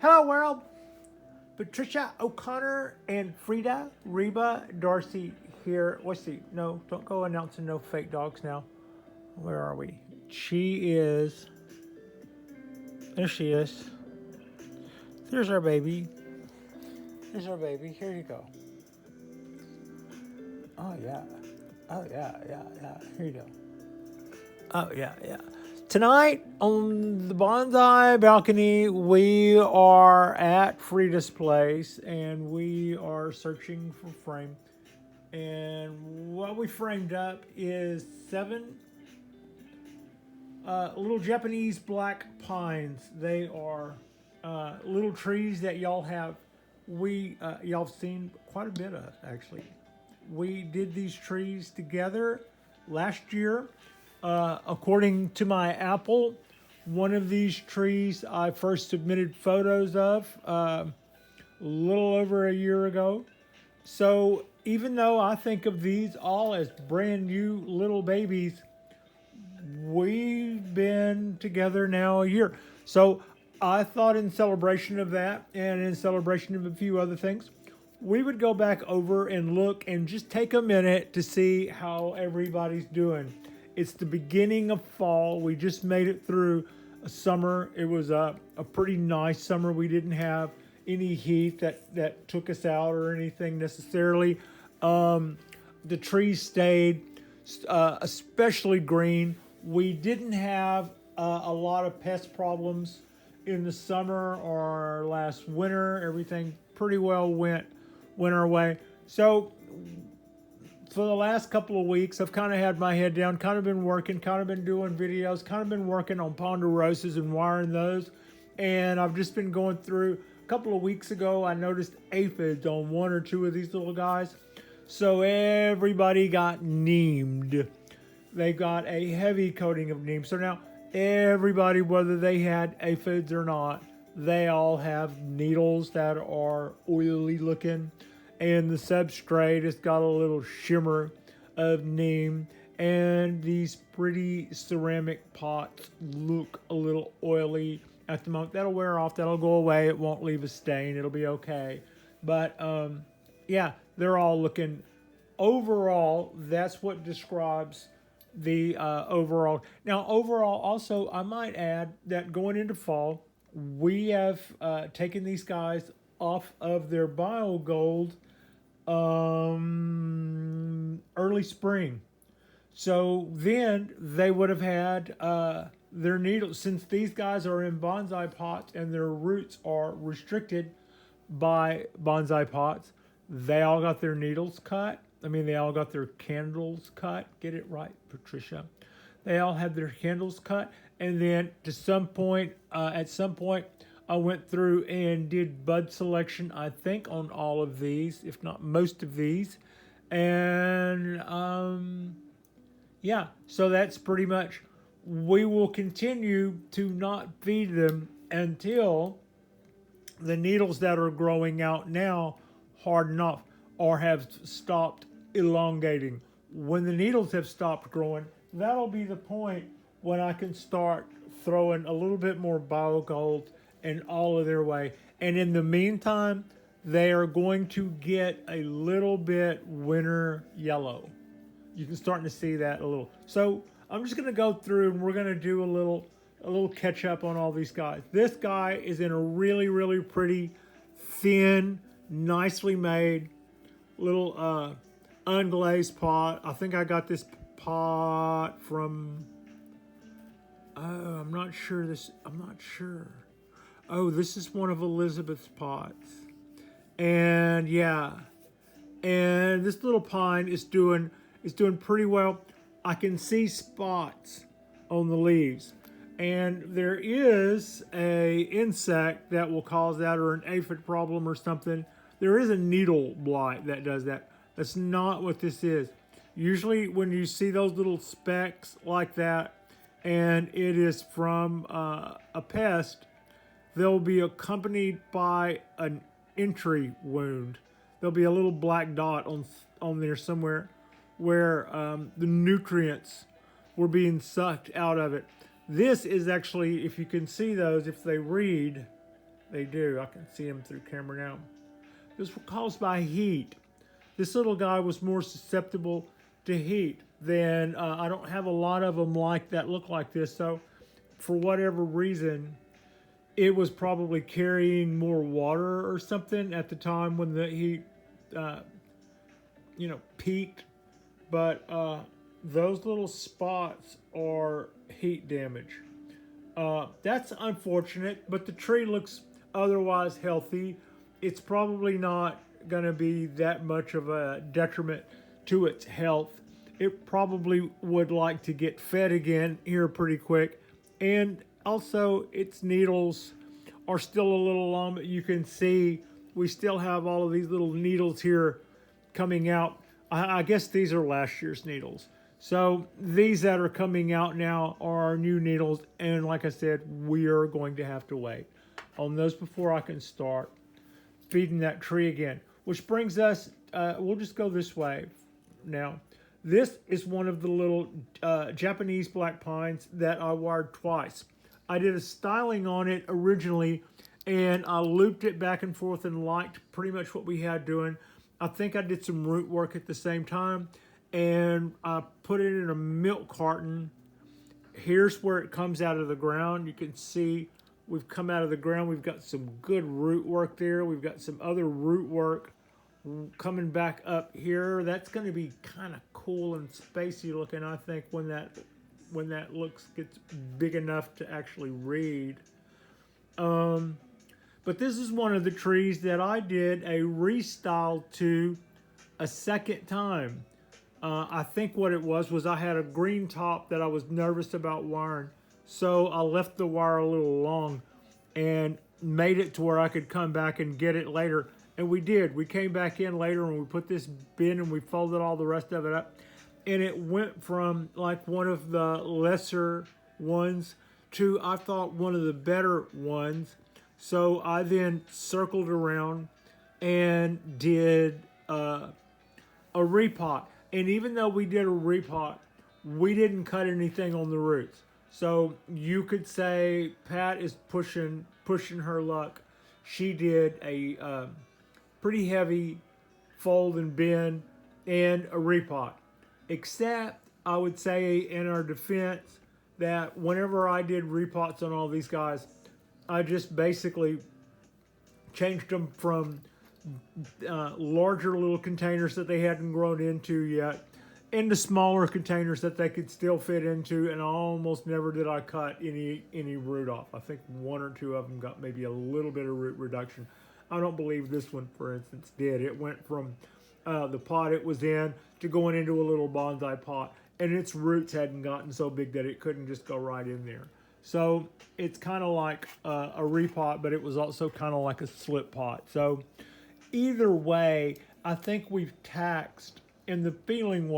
Hello world! Patricia O'Connor and Frida, Reba, Darcy here. Let's see. No, don't go announcing no fake dogs now. Where are we? She is. There she is. There's our baby. There's our baby. Here you go. Oh yeah. Oh yeah. Here you go. Oh yeah. Tonight on the bonsai balcony, we are at Frida's place and we are searching for frame. And what we framed up is 7 little Japanese black pines. They are little trees that y'all have. Y'all have seen quite a bit of actually. We did these trees together last year. According to my Apple, one of these trees I first submitted photos of a little over a year ago. So even though I think of these all as brand new little babies, we've been together now a year. So I thought in celebration of that and in celebration of a few other things, we would go back over and look and just take a minute to see how everybody's doing. It's the beginning of fall. We just made it through a summer. It was a pretty nice summer. We didn't have any heat that took us out or anything necessarily. The trees stayed especially green. We didn't have a lot of pest problems in the summer or last winter. Everything pretty well went our way. So for the last couple of weeks, I've kind of had my head down, kind of been working, kind of been doing videos, kind of been working on ponderosas and wiring those. And I've just been going through. A couple of weeks ago, I noticed aphids on 1 or 2 of these little guys. So everybody got neemed. They got a heavy coating of neem. So now everybody, whether they had aphids or not, they all have needles that are oily looking. And the substrate has got a little shimmer of neem. And these pretty ceramic pots look a little oily at the moment. That'll wear off. That'll go away. It won't leave a stain. It'll be okay. But yeah, they're all looking. Overall, that's what describes the overall. Now, overall, also, I might add that going into fall, we have taken these guys off of their BioGold early spring. So then they would have had their needles, since these guys are in bonsai pots and their roots are restricted by bonsai pots, they all got their needles cut. They all got their candles cut. Get it right, Patricia. They all had their candles cut. And then at some point, I went through and did bud selection, I think, on all of these, if not most of these. And yeah, so that's pretty much, we will continue to not feed them until the needles that are growing out now harden off or have stopped elongating. When the needles have stopped growing, that'll be the point when I can start throwing a little bit more BioGold and all of their way. And in the meantime, they are going to get a little bit winter yellow. You can start to see that a little. So I'm just going to go through and we're going to do a little catch up on all these guys. This guy is in a really, really pretty, thin, nicely made little unglazed pot. I think I got this pot from, I'm not sure. Oh, this is one of Elizabeth's pots. And yeah, and this little pine is doing pretty well. I can see spots on the leaves. And there is a insect that will cause that, or an aphid problem or something. There is a needle blight that does that. That's not what this is. Usually when you see those little specks like that, and it is from a pest, they'll be accompanied by an entry wound. There'll be a little black dot on there somewhere where the nutrients were being sucked out of it. This is actually, if you can see those, if they read, They do. I can see them through camera now. This was caused by heat. This little guy was more susceptible to heat than I don't have a lot of them like that look like this. So for whatever reason, it was probably carrying more water or something at the time when the heat, peaked. But those little spots are heat damage. That's unfortunate, but the tree looks otherwise healthy. It's probably not going to be that much of a detriment to its health. It probably would like to get fed again here pretty quick. And also, its needles are still a little long, but you can see we still have all of these little needles here coming out. I guess these are last year's needles. So these that are coming out now are our new needles. And like I said, we are going to have to wait on those before I can start feeding that tree again. Which brings us, we'll just go this way now. This is one of the little Japanese black pines that I wired twice. I did a styling on it originally, and I looped it back and forth and liked pretty much what we had doing. I think I did some root work at the same time, and I put it in a milk carton. Here's where it comes out of the ground. You can see we've come out of the ground. We've got some good root work there. We've got some other root work coming back up here. That's going to be kind of cool and spacey looking, I think, when that gets big enough to actually read. But this is one of the trees that I did a restyle to a second time. I think what it was I had a green top that I was nervous about wiring. So I left the wire a little long and made it to where I could come back and get it later. And we did. We came back in later and we put this bin and we folded all the rest of it up. And it went from like one of the lesser ones to, I thought, one of the better ones. So I then circled around and did a repot. And even though we did a repot, we didn't cut anything on the roots. So you could say Pat is pushing her luck. She did a pretty heavy fold and bend and a repot. Except I would say in our defense that whenever I did repots on all these guys, I just basically changed them from larger little containers that they hadn't grown into yet into smaller containers that they could still fit into, and almost never did I cut any root off. I think one or two of them got maybe a little bit of root reduction. I don't believe this one, for instance, did. It went from the pot it was in to going into a little bonsai pot, and its roots hadn't gotten so big that it couldn't just go right in there. So it's kind of like a repot, but it was also kind of like a slip pot. So either way, I think we've taxed, and the feeling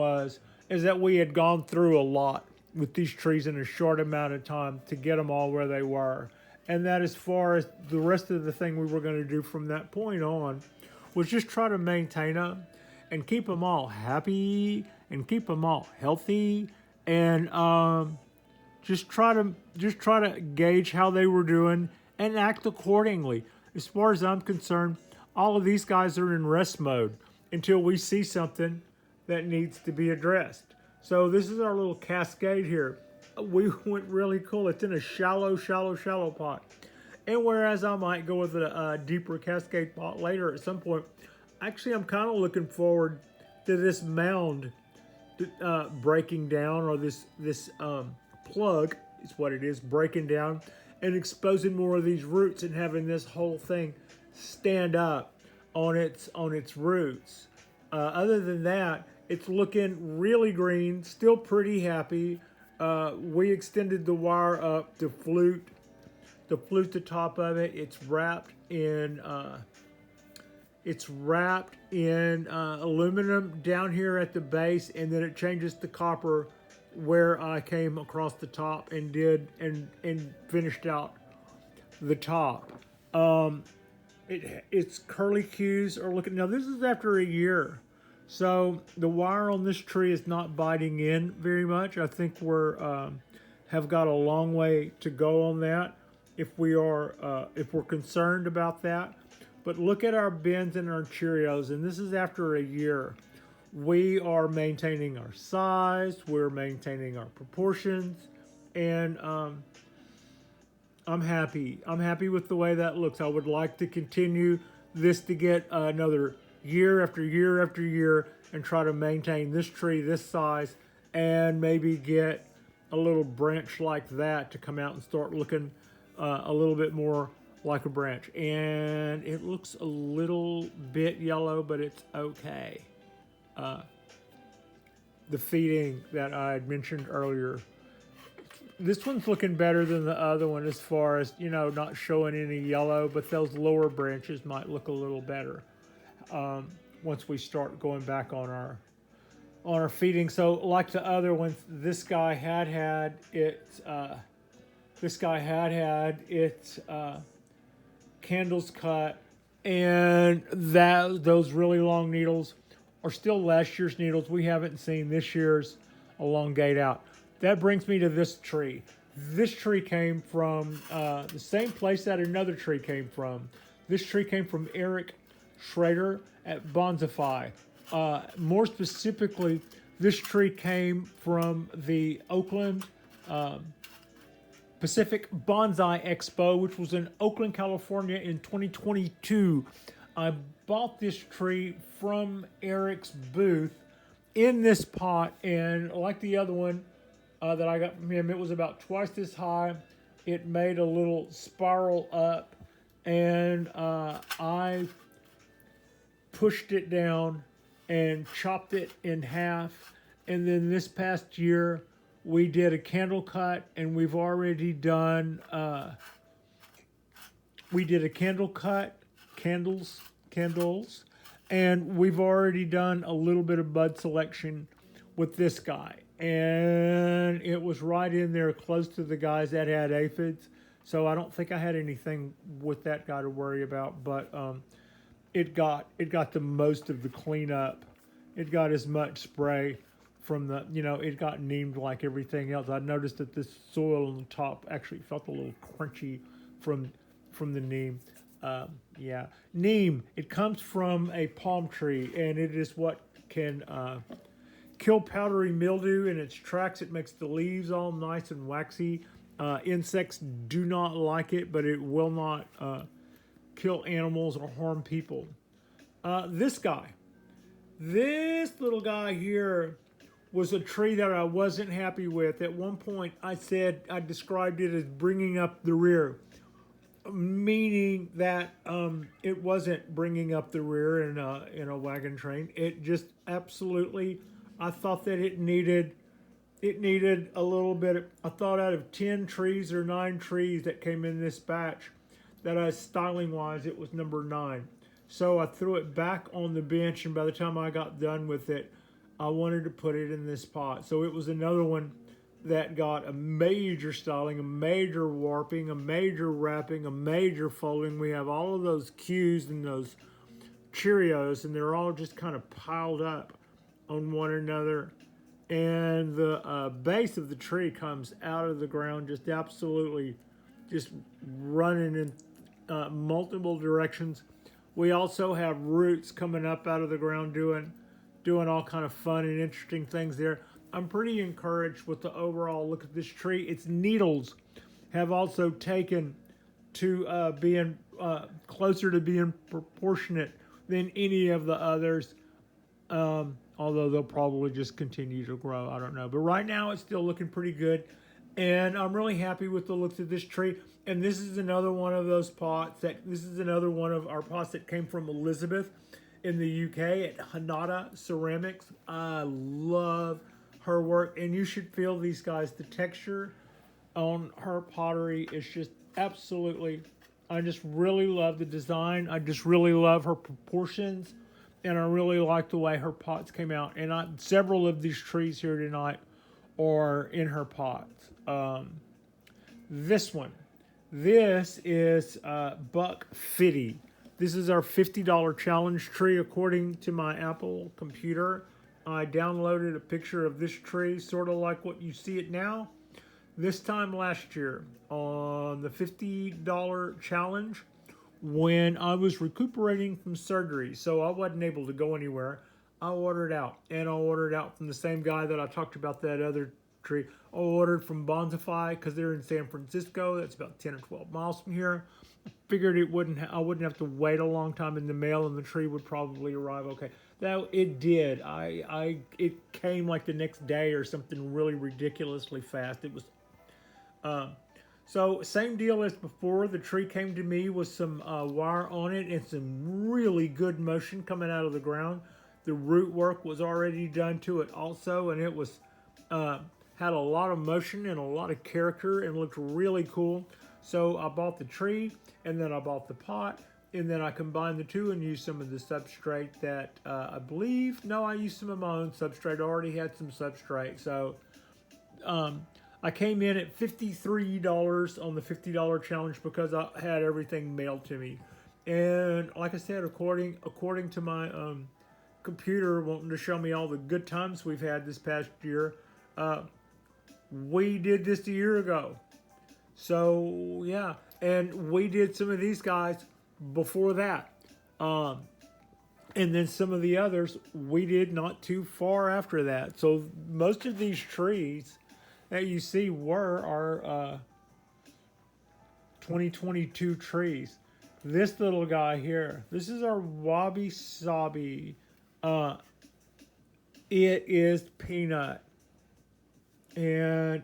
is that we had gone through a lot with these trees in a short amount of time to get them all where they were. And that as far as the rest of the thing we were going to do from that point on was just try to maintain them and keep them all happy and keep them all healthy, and just try to gauge how they were doing and act accordingly. As far as I'm concerned, all of these guys are in rest mode until we see something that needs to be addressed. So this is our little cascade here. We went really cool. It's in a shallow pot. And whereas I might go with a deeper cascade pot later at some point, actually I'm kind of looking forward to this mound breaking down, or this plug is what it is, breaking down and exposing more of these roots and having this whole thing stand up on its roots. Other than that, it's looking really green, still pretty happy. We extended the wire up to flute the top of it. It's wrapped in aluminum down here at the base, and then it changes to copper where I came across the top and did and finished out the top. Its curlicues are looking, now this is after a year. So the wire on this tree is not biting in very much. I think we're have got a long way to go on that. if we're concerned about that. But look at our bins and our Cheerios, and this is after a year. We are maintaining our size, we're maintaining our proportions, and I'm happy. I'm happy with the way that looks. I would like to continue this to get another year after year after year and try to maintain this tree this size and maybe get a little branch like that to come out and start looking a little bit more like a branch. And it looks a little bit yellow, but it's okay. The feeding that I had mentioned earlier, this one's looking better than the other one as far as, not showing any yellow, but those lower branches might look a little better once we start going back on our feeding. So like the other ones, this guy had its candles cut, and those really long needles are still last year's needles. We haven't seen this year's elongate out. That brings me to this tree. This tree came from the same place that another tree came from. This tree came from Eric Schrader at Bonsai. More specifically, this tree came from the Oakland Pacific Bonsai Expo, which was in Oakland, California in 2022. I bought this tree from Eric's booth in this pot, and like the other one that I got from him, it was about twice this high. It made a little spiral up, and I pushed it down and chopped it in half. And then this past year, we did a candle cut, and we've already done, we did a candle cut, candles, and we've already done a little bit of bud selection with this guy. And it was right in there close to the guys that had aphids. So I don't think I had anything with that guy to worry about, but it got the most of the cleanup. It got as much spray from the, it got neemed like everything else. I noticed that this soil on the top actually felt a little crunchy from the neem. Neem, it comes from a palm tree, and it is what can kill powdery mildew in its tracks. It makes the leaves all nice and waxy. Insects do not like it, but it will not kill animals or harm people. This little guy here was a tree that I wasn't happy with. At one point, I described it as bringing up the rear, meaning that it wasn't bringing up the rear in a wagon train. It just absolutely, I thought that it needed a little bit. I thought out of 10 trees or 9 trees that came in this batch, that styling wise, it was number 9. So I threw it back on the bench, and by the time I got done with it, I wanted to put it in this pot. So it was another one that got a major styling, a major warping, a major wrapping, a major folding. We have all of those cues and those Cheerios, and they're all just kind of piled up on one another. And the base of the tree comes out of the ground just absolutely just running in multiple directions. We also have roots coming up out of the ground doing all kind of fun and interesting things there. I'm pretty encouraged with the overall look at this tree. Its needles have also taken to being closer to being proportionate than any of the others, although they'll probably just continue to grow. I don't know. But right now it's still looking pretty good, and I'm really happy with the looks of this tree. And this is another one of those pots this is another one of our pots that came from Elizabeth in the UK at Hanada Ceramics. I love her work, and you should feel these guys. The texture on her pottery is just absolutely, I just really love the design. I just really love her proportions, and I really like the way her pots came out. And several of these trees here tonight are in her pots. This is Buck 50. This is our $50 challenge tree according to my Apple computer. I downloaded a picture of this tree, sort of like what you see it now. this time last year on the $50 challenge when I was recuperating from surgery. So I wasn't able to go anywhere. I ordered out, and I ordered out from the same guy that I talked about that other tree. I ordered from Bonsai because they're in San Francisco. That's about 10 or 12 miles from here. Figured I wouldn't have to wait a long time in the mail, and the tree would probably arrive okay. Now it did. It came like the next day or something really ridiculously fast. It was um, so same deal as before. The tree came to me with some wire on it and some really good motion coming out of the ground. The root work was already done to it also, and it was uh, had a lot of motion and a lot of character and looked really cool. So I bought the tree, and then I bought the pot, and then I combined the two and used some of the substrate that I believe. No, I used some of my own substrate. I already had some substrate, so um, I came in at $53 on the $50 challenge because I had everything mailed to me. And like I said, according to my computer wanting to show me all the good times we've had this past year, uh, we did this a year ago. So yeah, and we did some of these guys before that. Um, and then some of the others we did not too far after that. So most of these trees that you see were our 2022 trees. This little guy here, this is our wabi sabi. Uh, it is peanut, and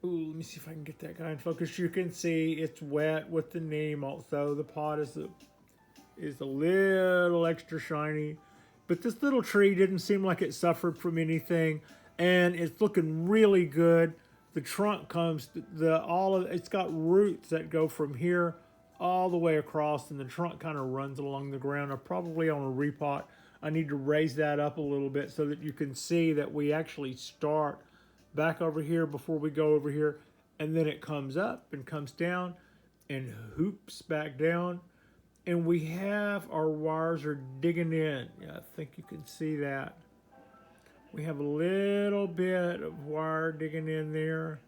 ooh, let me see if I can get that guy in focus. You can see it's wet with the neem. Also, the pot is a little extra shiny, but this little tree didn't seem like it suffered from anything, and it's looking really good. The trunk comes it's got roots that go from here all the way across, and the trunk kind of runs along the ground. I'm probably on a repot. I need to raise that up a little bit so that you can see that we actually start back over here before we go over here, and then it comes up and comes down and hoops back down, and we have our wires are digging in. Yeah, I think you can see that. We have a little bit of wire digging in there.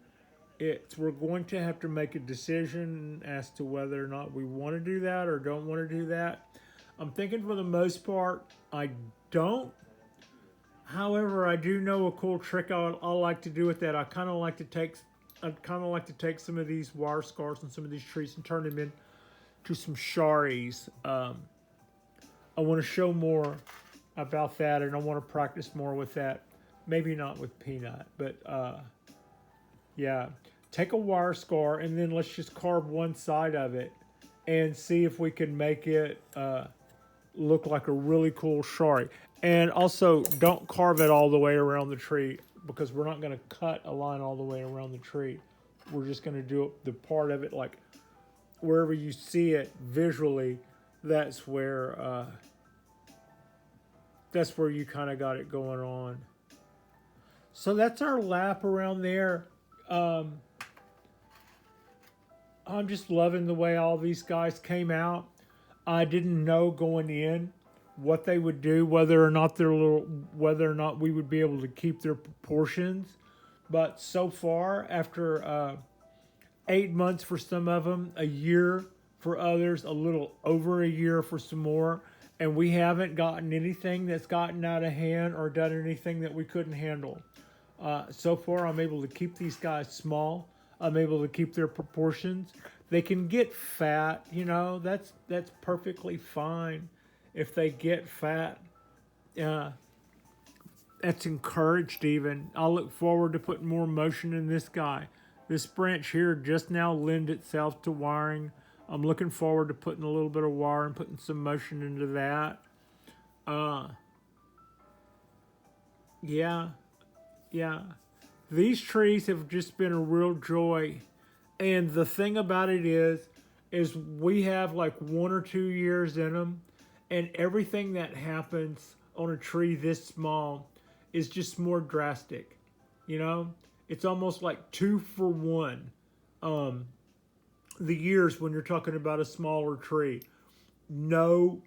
We're going to have to make a decision as to whether or not we want to do that or don't want to do that. I'm thinking for the most part, I don't. However, I do know a cool trick I like to do with that. I kind of like to take some of these wire scars and some of these trees and turn them into some sharis. I want to show more about that, and I want to practice more with that. Maybe not with peanut, but yeah. Take a wire scar and then let's just carve one side of it and see if we can make it look like a really cool shari. And also, don't carve it all the way around the tree because we're not going to cut a line all the way around the tree. We're just going to do the part of it like wherever you see it visually. That's where you kind of got it going on. So that's our lap around there. I'm just loving the way all these guys came out. I didn't know going in what they would do, whether or not we would be able to keep their proportions. But so far, after 8 months for some of them, a year for others, a little over a year for some more, and we haven't gotten anything that's gotten out of hand or done anything that we couldn't handle. So far, I'm able to keep these guys small. I'm able to keep their proportions. They can get fat, that's perfectly fine. If they get fat, that's encouraged even. I'll look forward to putting more motion in this guy. This branch here just now lend itself to wiring. I'm looking forward to putting a little bit of wire and putting some motion into that. Yeah. These trees have just been a real joy. And the thing about it is we have like 1 or 2 years in them, and everything that happens on a tree this small is just more drastic. It's almost like 2 for 1. The years when you're talking about a smaller tree. No,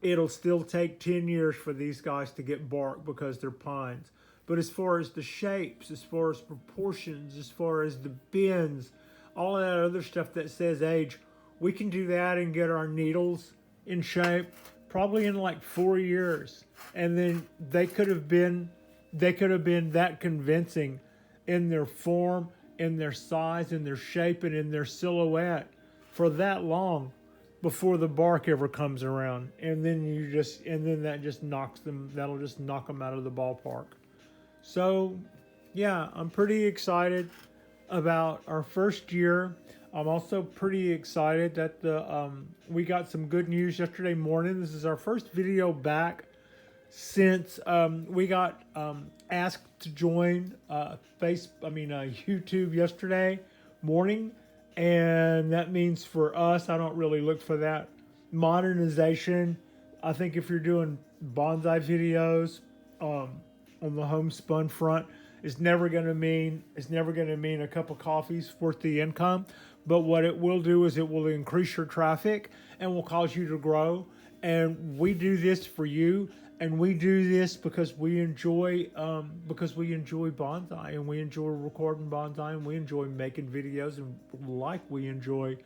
it'll still take 10 years for these guys to get bark because they're pines. But as far as the shapes, as far as proportions, as far as the bends, all of that other stuff that says age, we can do that and get our needles in shape probably in like 4 years. And then they could have been that convincing in their form, in their size, in their shape, and in their silhouette for that long before the bark ever comes around. And then that just knocks them, that'll just knock them out of the ballpark. So yeah, I'm pretty excited about our first year. I'm also pretty excited that we got some good news yesterday morning. This is our first video back since we got asked to join YouTube yesterday morning, and that means for us, I don't really look for that monetization. I think if you're doing bonsai videos on the homespun front, it's never going to mean a cup of coffee's worth the income. But what it will do is it will increase your traffic and will cause you to grow. And we do this for you, and we do this because we enjoy bonsai, and we enjoy recording bonsai, and we enjoy making videos, and we enjoy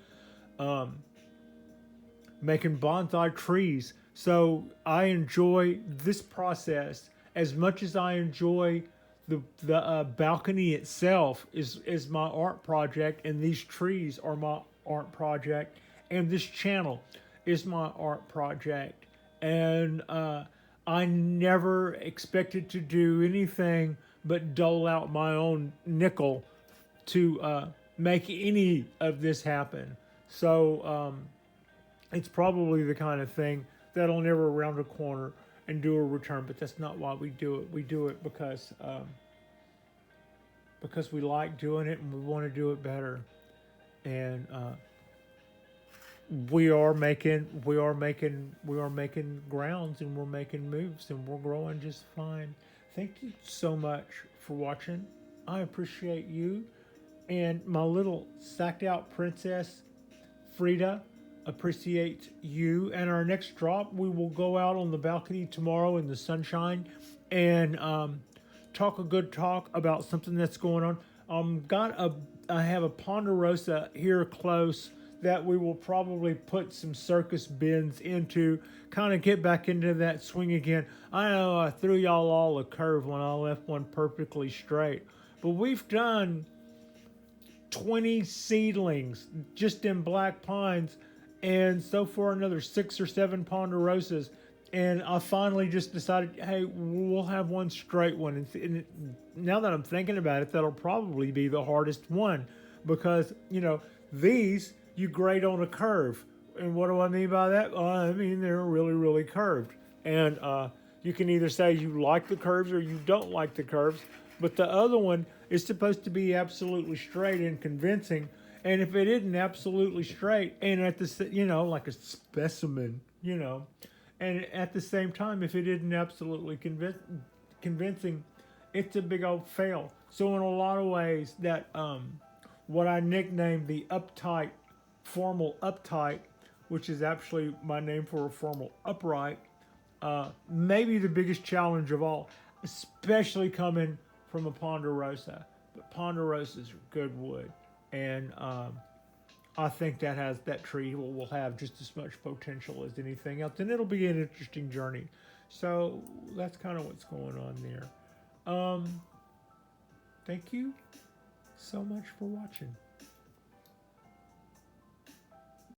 making bonsai trees. So I enjoy this process as much as I enjoy the balcony itself is my art project, and these trees are my art project, and this channel is my art project. And I never expected to do anything but dole out my own nickel to make any of this happen. So it's probably the kind of thing that'll never round a corner and do a return, but that's not why we do it. We do it because we like doing it and we want to do it better. And we are making grounds, and we're making moves, and we're growing just fine. Thank you so much for watching. I appreciate you, and my little sacked out princess Frida appreciates you. And our next drop, we will go out on the balcony tomorrow in the sunshine and talk a good talk about something that's going on. I have a ponderosa here close that we will probably put some circus bends into, kind of get back into that swing again. I know I threw y'all all a curve when I left one perfectly straight, but we've done 20 seedlings just in black pines, and so far another 6 or 7 ponderosas. And I finally just decided, hey, we'll have one straight one. And now that I'm thinking about it, that'll probably be the hardest one, because, these you grade on a curve. And what do I mean by that? I mean, they're really, really curved. And you can either say you like the curves or you don't like the curves. But the other one is supposed to be absolutely straight and convincing. And if it isn't absolutely straight, and at the, like a specimen, and at the same time, if it isn't absolutely convincing, it's a big old fail. So in a lot of ways, that what I nicknamed the formal uptight, which is actually my name for a formal upright, may be the biggest challenge of all, especially coming from a ponderosa. But ponderosas are good wood, and I think that tree will have just as much potential as anything else, and it'll be an interesting journey. So that's kind of what's going on there. Thank you so much for watching.